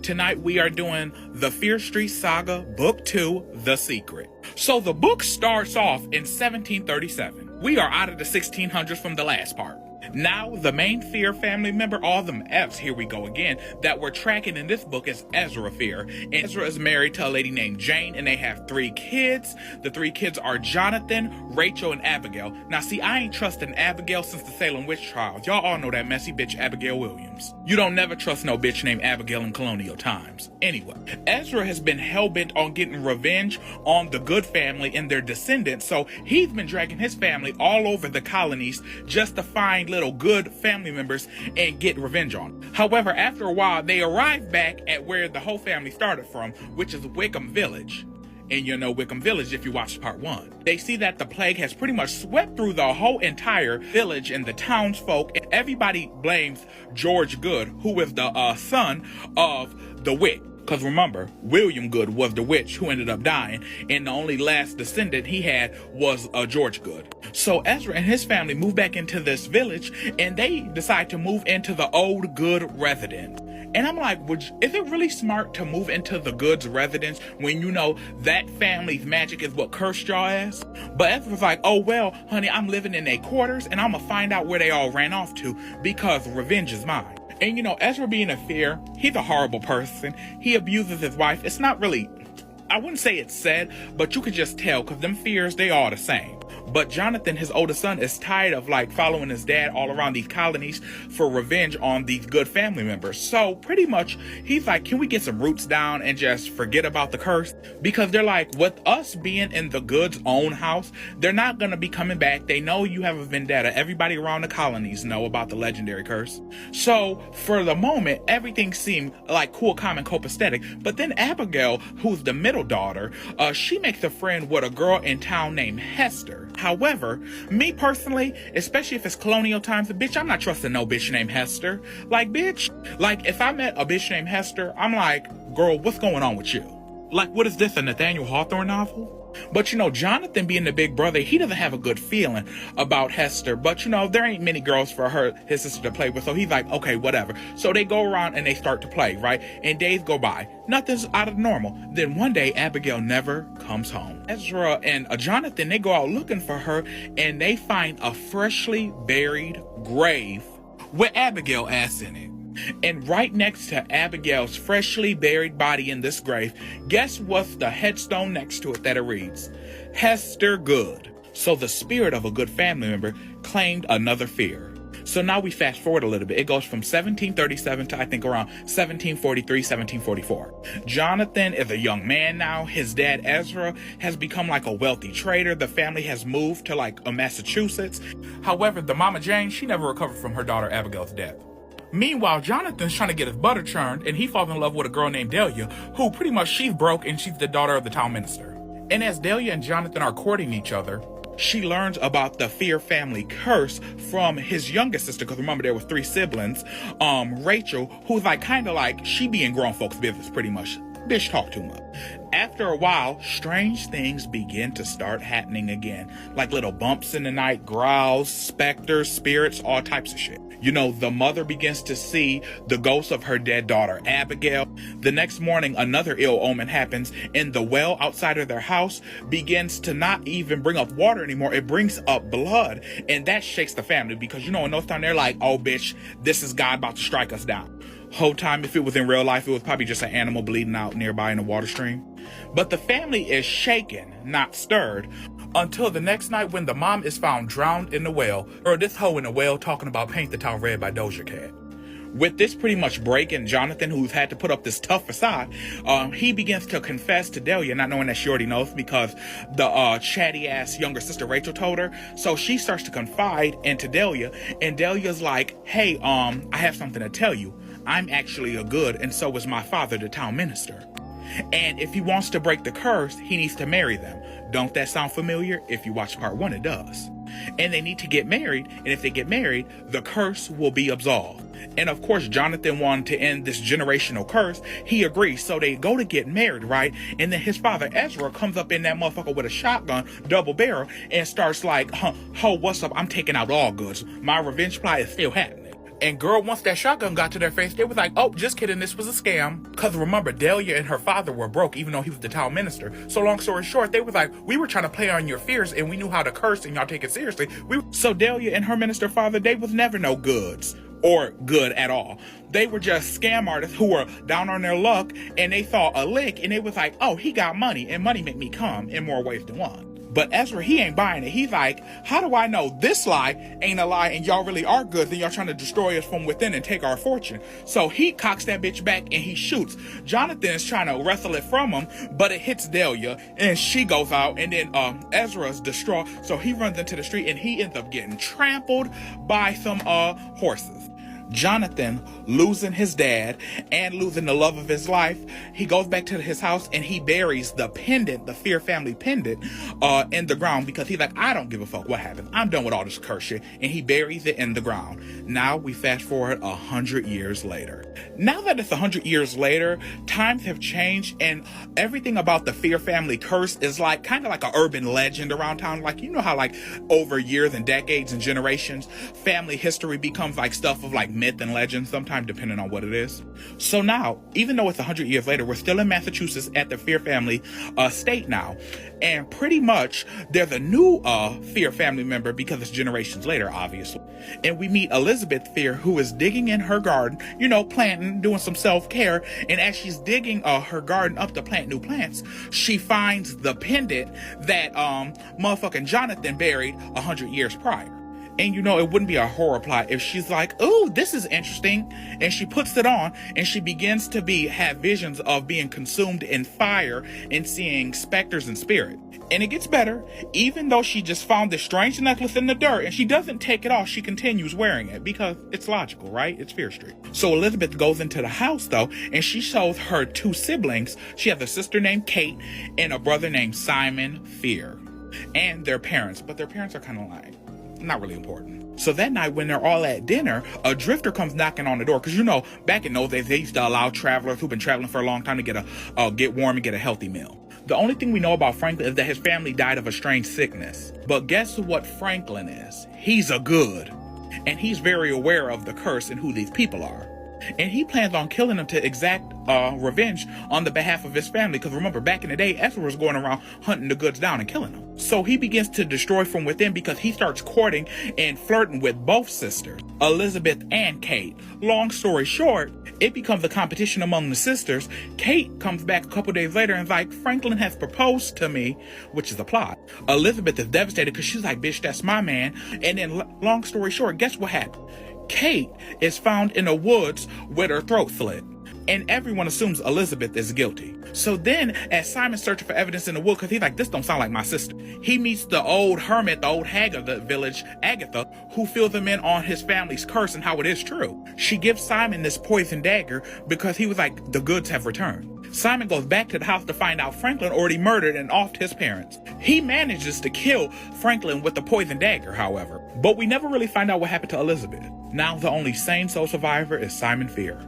Tonight we are doing the Fear Street Saga, Book 2, The Secret. So the book starts off in 1737. We are out of the 1600s from the last part. Now, the main Fear family member, all them F's, here we go again, that we're tracking in this book is Ezra Fear. And Ezra is married to a lady named Jane, and they have 3 kids. The 3 kids are Jonathan, Rachel, and Abigail. Now, see, I ain't trusting Abigail since the Salem witch trials. Y'all all know that messy bitch Abigail Williams. You don't never trust no bitch named Abigail in colonial times. Anyway, Ezra has been hell-bent on getting revenge on the Good family and their descendants, so he's been dragging his family all over the colonies just to find little Good family members and get revenge on them. However, after a while, they arrive back at where the whole family started from, which is Wickham Village. And you know Wickham Village if you watched part 1. They see that the plague has pretty much swept through the whole entire village and the townsfolk, and everybody blames George Good, who is the son of the witch. Because remember, William Good was the witch who ended up dying, and the only last descendant he had was George Good. So Ezra and his family move back into this village, and they decide to move into the old Good residence. And I'm like, is it really smart to move into the Good's residence when you know that family's magic is what cursed y'all ass? But Ezra's like, oh well, honey, I'm living in their quarters, and I'm gonna find out where they all ran off to, because revenge is mine. And you know, Ezra being a Fear, he's a horrible person. He abuses his wife. It's not really, I wouldn't say it's said, but you could just tell, because them Fears, they all the same. But Jonathan, his oldest son, is tired of following his dad all around these colonies for revenge on these Good family members. So pretty much he's like, can we get some roots down and just forget about the curse? Because they're like, with us being in the Good's own house, they're not going to be coming back. They know you have a vendetta. Everybody around the colonies know about the legendary curse. So for the moment, everything seemed like cool, calm, and copacetic. But then Abigail, who's the middle daughter, she makes a friend with a girl in town named Hester. However, me personally, especially if it's colonial times, bitch, I'm not trusting no bitch named Hester. Bitch, if I met a bitch named Hester, I'm like, girl, what's going on with you? What is this, a Nathaniel Hawthorne novel? But you know, Jonathan being the big brother, he doesn't have a good feeling about Hester. But you know, there ain't many girls for his sister to play with, so he's like, okay, whatever. So they go around and they start to play, right? And days go by. Nothing's out of normal. Then one day, Abigail never comes home. Ezra and Jonathan, they go out looking for her, and they find a freshly buried grave with Abigail ass in it. And right next to Abigail's freshly buried body in this grave, guess what's the headstone next to it that it reads? Hester Good. So the spirit of a Good family member claimed another Fear. So now we fast forward a little bit. It goes from 1737 to I think around 1743, 1744. Jonathan is a young man now. His dad Ezra has become a wealthy trader. The family has moved to Massachusetts. However, the mama Jane, she never recovered from her daughter Abigail's death. Meanwhile, Jonathan's trying to get his butter churned, and he falls in love with a girl named Delia, who pretty much she's broke and she's the daughter of the town minister. And as Delia and Jonathan are courting each other, she learns about the Fear family curse from his youngest sister, because remember there was 3 siblings, Rachel, who's she be in grown folks' business pretty much. Bitch talk too much. After a while, strange things begin to start happening again. Little bumps in the night, growls, specters, spirits, all types of shit. You know, the mother begins to see the ghost of her dead daughter, Abigail. The next morning, another ill omen happens, and the well outside of their house begins to not even bring up water anymore. It brings up blood, and that shakes the family because, you know, in those times, they're like, oh, bitch, this is God about to strike us down. Whole time, if it was in real life, it was probably just an animal bleeding out nearby in a water stream. But the family is shaken, not stirred, until the next night when the mom is found drowned in the well, or this hoe in the well talking about Paint the Town Red by Doja Cat. With this pretty much breaking, Jonathan, who's had to put up this tough facade, he begins to confess to Delia, not knowing that she already knows because the chatty-ass younger sister Rachel told her. So she starts to confide into Delia, and Delia's like, hey, I have something to tell you. I'm actually a Good, and so is my father, the town minister. And if he wants to break the curse, he needs to marry them. Don't that sound familiar? If you watch part 1, it does. And they need to get married, and if they get married, the curse will be absolved. And of course, Jonathan wanted to end this generational curse. He agrees, so they go to get married, right? And then his father, Ezra, comes up in that motherfucker with a shotgun, double barrel, and starts ho, what's up? I'm taking out all goods. My revenge plot is still happening. And girl, once that shotgun got to their face, they was like, oh, just kidding, this was a scam. Because remember, Delia and her father were broke, even though he was the town minister. So long story short, they was like, we were trying to play on your fears, and we knew how to curse, and y'all take it seriously. So Delia and her minister father, they was never no goods. Or good at all. They were just scam artists who were down on their luck, and they thought a lick, and they was like, oh, he got money, and money make me come in more ways than one. But Ezra, he ain't buying it. He's like, how do I know this lie ain't a lie and y'all really are good? Then y'all trying to destroy us from within and take our fortune. So he cocks that bitch back and he shoots. Jonathan is trying to wrestle it from him, but it hits Delia and she goes out, and then Ezra's distraught. So he runs into the street and he ends up getting trampled by some horses. Jonathan, losing his dad and losing the love of his life, he goes back to his house and he buries the pendant, the Fear family pendant, in the ground, because he's like, I don't give a fuck what happens. I'm done with all this curse shit. And he buries it in the ground. Now we fast forward 100 years later. Now that it's 100 years later, times have changed, and everything about the Fear family curse is like kind of like an urban legend around town. Like, you know how like over years and decades and generations, family history becomes like stuff of like myth and legend, sometimes depending on what it is. So now, even though it's 100 years later, we're still in Massachusetts at the Fear family estate now. And pretty much there's a new Fear family member because it's generations later, obviously. And we meet Elizabeth Fear, who is digging in her garden, you know, planting, doing some self-care. And as she's digging her garden up to plant new plants, she finds the pendant that motherfucking Jonathan buried 100 years prior. And you know, it wouldn't be a horror plot if she's like, oh, this is interesting. And she puts it on and she begins to have visions of being consumed in fire and seeing specters and spirit. And it gets better. Even though she just found this strange necklace in the dirt and she doesn't take it off, she continues wearing it because it's logical, right? It's Fear Street. So Elizabeth goes into the house though, and she shows her two siblings. She has a sister named Kate and a brother named Simon Fear. And their parents, but their parents are kind of like, not really important. So that night when they're all at dinner, a drifter comes knocking on the door. Because, you know, back in those days, they used to allow travelers who've been traveling for a long time to get warm and get a healthy meal. The only thing we know about Franklin is that his family died of a strange sickness. But guess what Franklin is? He's a good. And he's very aware of the curse and who these people are. And he plans on killing them to exact revenge on the behalf of his family. Because remember, back in the day, Ezra was going around hunting the goods down and killing them. So he begins to destroy from within because he starts courting and flirting with both sisters, Elizabeth and Kate. Long story short, it becomes a competition among the sisters. Kate comes back a couple days later and is like, Franklin has proposed to me, which is a plot. Elizabeth is devastated because she's like, bitch, that's my man. And then long story short, guess what happened? Kate is found in the woods with her throat slit. And everyone assumes Elizabeth is guilty. So then, as Simon's searching for evidence in the wood, because he's like, this don't sound like my sister, he meets the old hermit, the old hag of the village, Agatha, who fills him in on his family's curse and how it is true. She gives Simon this poison dagger because he was like, the goods have returned. Simon goes back to the house to find out Franklin already murdered and offed his parents. He manages to kill Franklin with the poison dagger, however. But we never really find out what happened to Elizabeth. Now the only sane soul survivor is Simon Fear.